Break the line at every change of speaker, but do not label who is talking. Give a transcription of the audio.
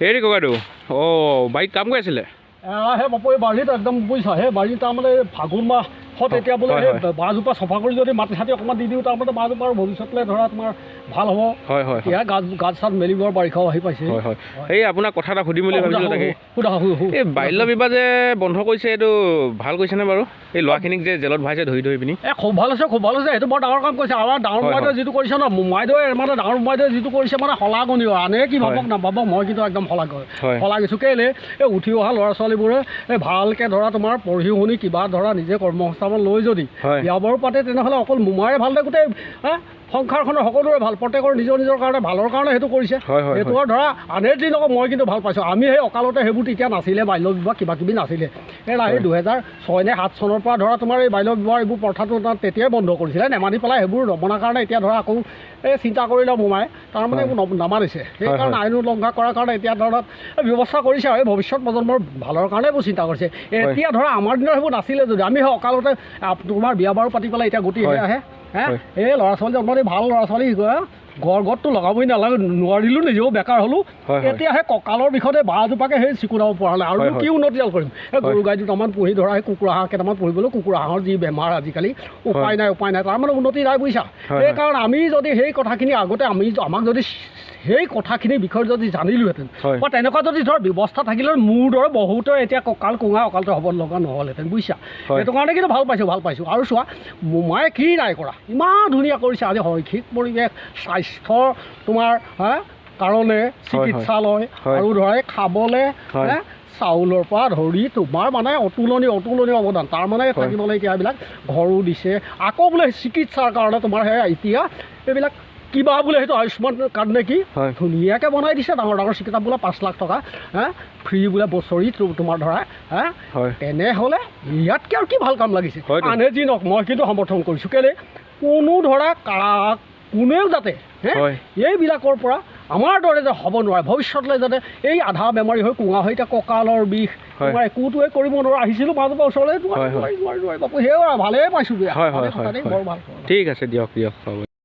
হেৰি ককাইদেউ বাৰীত কাম কৰি আছিলে
সেই বাপু এই বাৰীত একদম বুজিছা সেই বাৰীত তাৰমানে ফাগুন মাহত এতিয়া বোলে সেই বাঁহজোপা চফা কৰি যদি মাটি চাটি অকণমান দি দিওঁ তাৰমানে বাঁহজোপাৰ ভৱিষ্যতলৈ ধৰা তোমাৰ ভাল হ'ব।
হয় হয়
এতিয়া গাছ চাত মেলিবৰ বাৰিষাও আহি পাইছে।
হয় হয় এই আপোনাক কথা এটা সুধিম বুলি ভাবিছিলোঁ তাকে এই বাল্য বিবাহ যে বন্ধ কৰিছে এইটো ভাল কৰিছেনে বাৰু এই ল'ৰাখিনিক যে জেলত ভৰাইছে ধৰি ধৰি পিনি
খুব ভাল হৈছে সেইটো বৰ ডাঙৰ কাম কৰিছে। আমাৰ ডাঙৰ মোমাইদেৱে যিটো কৰিছে ন মোমাইদেৱে মানে ডাঙৰ মোমাইদেৱে যিটো কৰিছে মানে শলাগনীয় আনে কি ভাবক নাভাবক মই কিন্তু একদম শলাগিছোঁ কেলৈ এই উঠি অহা ল'ৰা ছোৱালীবোৰে এই ভালকৈ ধৰা তোমাৰ পঢ়ি শুনি কিবা ধৰা নিজে কৰ্মসংস্থাপন লৈ যদি বিয়া বাৰু পাতে তেনেহ'লে অকল মোমায়ে ভালদৰে গোটেই সংসাৰখনৰ সকলোৰে ভাল প্ৰত্যেকৰ নিজৰ নিজৰ কাৰণে ভালৰ কাৰণে সেইটো কৰিছে। সেইটো আৰু ধৰা আনে যি নকওঁ মই কিন্তু ভাল পাইছোঁ। আমি সেই অকালতে সেইবোৰ তেতিয়া নাছিলে বাল্য বিবাহ কিবা কিবি নাছিলে এই 2006 নে 2007 চনৰ পৰা ধৰা তোমাৰ এই বাল্য বিবাহ এইবোৰ প্ৰথাটো তেতিয়াই বন্ধ কৰিছিলে নেমানি পেলাই সেইবোৰ নমনাৰ কাৰণে এতিয়া ধৰা আকৌ এই চিন্তা কৰিলে মোমায়ে তাৰমানে এইবোৰ নামানিছে সেইকাৰণে আইন উলংঘা কৰাৰ কাৰণে এতিয়া ধৰা ব্যৱস্থা কৰিছে আৰু এই ভৱিষ্যত প্ৰজন্মৰ ভালৰ কাৰণে এইবোৰ চিন্তা কৰিছে। এতিয়া ধৰা আমাৰ দিনত সেইবোৰ নাছিলে যদি আমি সেই অকালতে তোমাৰ বিয়া বাৰু পাতি পেলাই এতিয়া গুটি আহে এই ল'ৰা ছোৱালী জন্ম দি ভাল ল'ৰা ছোৱালী গড়গড়টো লগাবই নালাগে নোৱাৰিলোঁ নিজেও বেকাৰ হ'লোঁ। এতিয়া সেই কঁকালৰ বিষতে বাঁহজোপাকে সেই চিকুৰাব পৰা হ'লে আৰু কি উন্নতিডাল কৰিম এই গৰু গাই দুটামান পুহি ধৰা সেই কুকুৰা হাঁহ কেইটামান পুহিবলৈ কুকুৰা হাঁহৰ যি বেমাৰ আজিকালি উপায় নাই তাৰমানে উন্নতি নাই বুজিছা। সেইকাৰণে আমি যদি সেই কথাখিনি আগতে আমাক যদি সেই কথাখিনিৰ বিষয়ে যদি জানিলোহেঁতেন বা তেনেকুৱা যদি ধৰ ব্যৱস্থা থাকিলে মোৰ দৰে বহুতৰ এতিয়া কঁকাল কুঙা অকালতে হ'ব লগা নহ'লহেঁতেন বুজিছা। সেইটো কাৰণে কিন্তু ভাল পাইছোঁ আৰু চোৱা মোমায়ে কি নাই কৰা ইমান ধুনীয়া কৰিছে আজি শৈক্ষিক পৰিৱেশ স্বাস্থ্যৰ তোমাৰ কাৰণে চিকিৎসালয় আৰু ধৰা খাবলৈ চাউলৰ পৰা ধৰি তোমাৰ মানে অতুলনীয় অৱদান তাৰমানে থাকিবলৈ এতিয়া এইবিলাক ঘৰো দিছে আকৌ বোলে চিকিৎসাৰ কাৰণে তোমাৰ এতিয়া এইবিলাক কিবা বোলে সেইটো আয়ুষ্মান কাৰ্ড নে কি ধুনীয়াকৈ বনাই দিছে ডাঙৰ চিকিৎসা বোলে 5 লাখ টকা ফ্ৰী বোলে বছৰি তোমাৰ ধৰা তেনেহ'লে ইয়াতকৈ আৰু কি ভাল কাম লাগিছে। আনে যি নক মই কিন্তু সমৰ্থন কৰিছোঁ কেলৈ কোনো ধৰা কোনেও যাতে এইবিলাকৰ পৰা আমাৰ দৰে যে হ'ব নোৱাৰে ভৱিষ্যতলৈ যাতে এই আধা বেমাৰী হৈ কুঙা হৈ এতিয়া কঁকালৰ বিষ তোমাৰ একোটোৱে কৰিব নোৱাৰা আহিছিলোঁ মাজৰ ওচৰলৈ নোৱাৰি বাপু সেয়া ভালেই পাইছোঁ বৰ ভাল।
ঠিক আছে দিয়ক হ'ব।